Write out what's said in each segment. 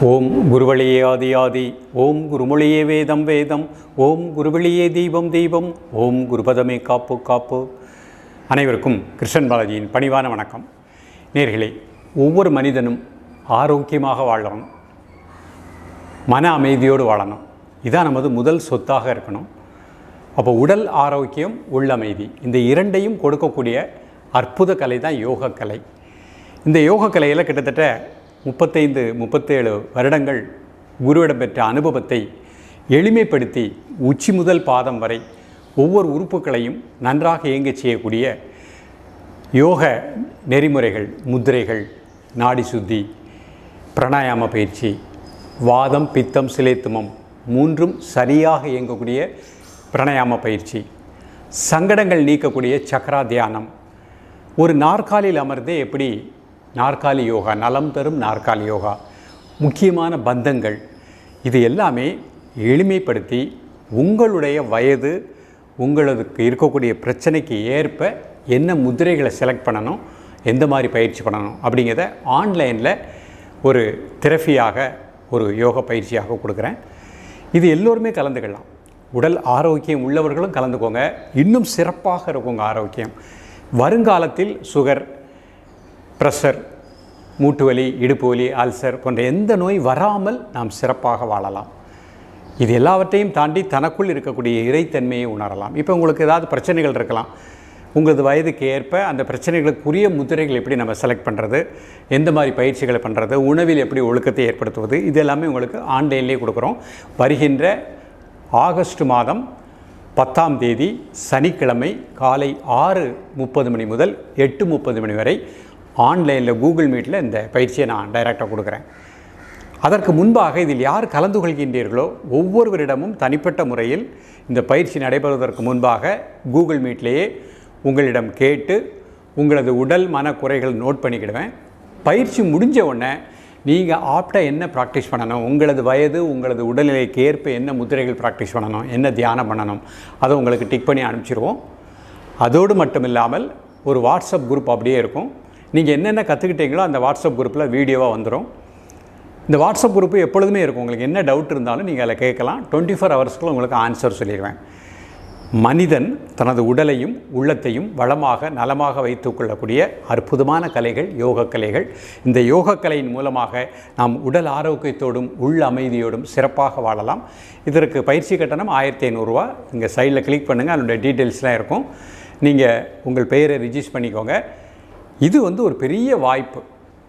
ஓம் குருவழியே ஆதி ஆதி, ஓம் குருமொழியே வேதம் வேதம், ஓம் குருவழியே தீபம் தீபம், ஓம் குருபதமே காப்பு காப்பு. அனைவருக்கும் கிருஷ்ணன் பாலாஜியின் பணிவான வணக்கம். நேயர்களே, ஒவ்வொரு மனிதனும் ஆரோக்கியமாக வாழணும், மன அமைதியோடு வாழணும். இதான் நமது முதல் சொத்தாக இருக்கணும். அப்போ உடல் ஆரோக்கியம், உள்ளமைதி, இந்த இரண்டையும் கொடுக்கக்கூடிய அற்புத கலை தான் யோகக்கலை. இந்த யோகக்கலையில் கிட்டத்தட்ட 35-37 வருடங்கள் குருவிடம் பெற்ற அனுபவத்தை எளிமைப்படுத்தி உச்சி முதல் பாதம் வரை ஒவ்வொரு உறுப்புகளையும் நன்றாக இயங்கச் செய்யக்கூடிய யோக நெறிமுறைகள், முத்திரைகள், நாடி சுத்தி, பிராணாயாம பயிற்சி, வாதம் பித்தம் சிலேத்துமம் மூன்றும் சரியாக இயங்கக்கூடிய பிராணாயாம பயிற்சி, சங்கடங்கள் நீக்கக்கூடிய சக்ரா தியானம், ஒரு நாற்காலியில் அமர்ந்தே எப்படி நாற்காலி யோகா, நலம் தரும் நாற்காலி யோகா, முக்கியமான பந்தங்கள், இது எல்லாமே எளிமைப்படுத்தி உங்களுடைய வயது, உங்களுக்கு இருக்கக்கூடிய பிரச்சனைக்கு ஏற்ப என்ன முத்திரைகளை செலக்ட் பண்ணணும், எந்த மாதிரி பயிற்சி பண்ணணும் அப்படிங்கிறத ஆன்லைனில் ஒரு தெரபியாக, ஒரு யோகா பயிற்சியாக கொடுக்குறேன். இது எல்லோருமே கலந்துக்கலாம். உடல் ஆரோக்கியம் உள்ளவர்களும் கலந்துக்கோங்க, இன்னும் சிறப்பாக இருக்குங்க ஆரோக்கியம். வருங்காலத்தில் சுகர், ப்ரெஷர், மூட்டு வலி, இடுப்பு வலி, அல்சர் போன்ற எந்த நோய் வராமல் நாம் சிறப்பாக வாழலாம். இது எல்லாவற்றையும் தாண்டி தனக்குள் இருக்கக்கூடிய இறைத்தன்மையை உணரலாம். இப்போ உங்களுக்கு ஏதாவது பிரச்சனைகள் இருக்கலாம். உங்களது வயதுக்கு ஏற்ப அந்த பிரச்சனைகளுக்குரிய முத்திரைகள் எப்படி நம்ம செலக்ட் பண்ணுறது, எந்த மாதிரி பயிற்சிகளை பண்ணுறது, உணவில் எப்படி ஒழுக்கத்தை ஏற்படுத்துவது, இது எல்லாமே உங்களுக்கு ஆன்லைன்லேயே கொடுக்குறோம். வருகின்ற ஆகஸ்ட் மாதம் 10ஆம் தேதி சனிக்கிழமை காலை 6:30 மணி முதல் 8:30 மணி வரை ஆன்லைனில் கூகுள் மீட்டில் இந்த பயிற்சியை நான் டைரெக்டாக கொடுக்குறேன். அதற்கு முன்பாக இதில் யார் கலந்து கொள்கின்றீர்களோ ஒவ்வொருவரிடமும் தனிப்பட்ட முறையில் இந்த பயிற்சி நடைபெறுவதற்கு முன்பாக கூகுள் மீட்லேயே உங்களிடம் கேட்டு உங்களது உடல் மன குறைகள் நோட் பண்ணிக்கிடுவேன். பயிற்சி முடிஞ்ச உடனே நீங்கள் ஆப்டாக என்ன ப்ராக்டிஸ் பண்ணணும், உங்களது வயது, உங்களது உடல்நிலைக்கு ஏற்ப என்ன முத்திரைகள் ப்ராக்டிஸ் பண்ணணும், என்ன தியானம் பண்ணணும், அதை உங்களுக்கு டிக் பண்ணி அனுப்பிச்சிடுவோம். அதோடு மட்டும் இல்லாமல் ஒரு வாட்ஸ்அப் குரூப் அப்படியே இருக்கும். நீங்கள் என்னென்ன கற்றுக்கிட்டீங்களோ அந்த வாட்ஸ்அப் குரூப்பில் வீடியோவாக வந்துடும். இந்த வாட்ஸ்அப் குரூப்பு எப்பொழுதுமே இருக்கும். உங்களுக்கு என்ன டவுட் இருந்தாலும் நீங்கள் அதில் கேட்கலாம். 24 ஹவர்ஸ்க்குள்ள உங்களுக்கு ஆன்சர் சொல்லிடுவேன். மனிதன் தனது உடலையும் உள்ளத்தையும் வளமாக நலமாக வைத்துக்கொள்ளக்கூடிய அற்புதமான கலைகள் யோக கலைகள். இந்த யோக கலையின் மூலமாக நாம் உடல் ஆரோக்கியத்தோடும் உள் அமைதியோடும் சிறப்பாக வாழலாம். இதற்கு பயிற்சி கட்டணம் 1500 ரூபா. இங்கே சைடில் கிளிக் பண்ணுங்கள், அதனுடைய டீட்டெயில்ஸ்லாம் இருக்கும். நீங்கள் உங்கள் பெயரை ரிஜிஸ்டர் பண்ணிக்கோங்க. இது ஒரு பெரிய வாய்ப்பு.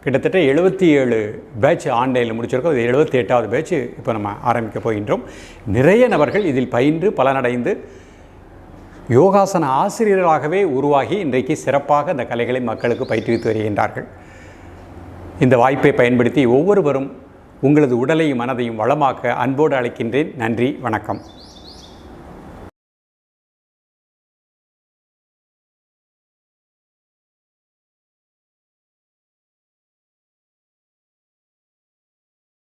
கிட்டத்தட்ட 77 பேட்ச் ஆன்லைனில் முடிச்சிருக்கோம். இது 78வது பேட்ச் இப்போ நம்ம ஆரம்பிக்க போகின்றோம். நிறைய நபர்கள் இதில் பயின்று பலனடைந்து யோகாசன ஆசிரியர்களாகவே உருவாகி இன்றைக்கு சிறப்பாக இந்த கலைகளை மக்களுக்கு பயிற்றுவித்து வருகின்றார்கள். இந்த வாய்ப்பை பயன்படுத்தி ஒவ்வொருவரும் உங்களது உடலையும் மனதையும் வளமாக்க அன்போடு அழைக்கின்றேன். நன்றி, வணக்கம்.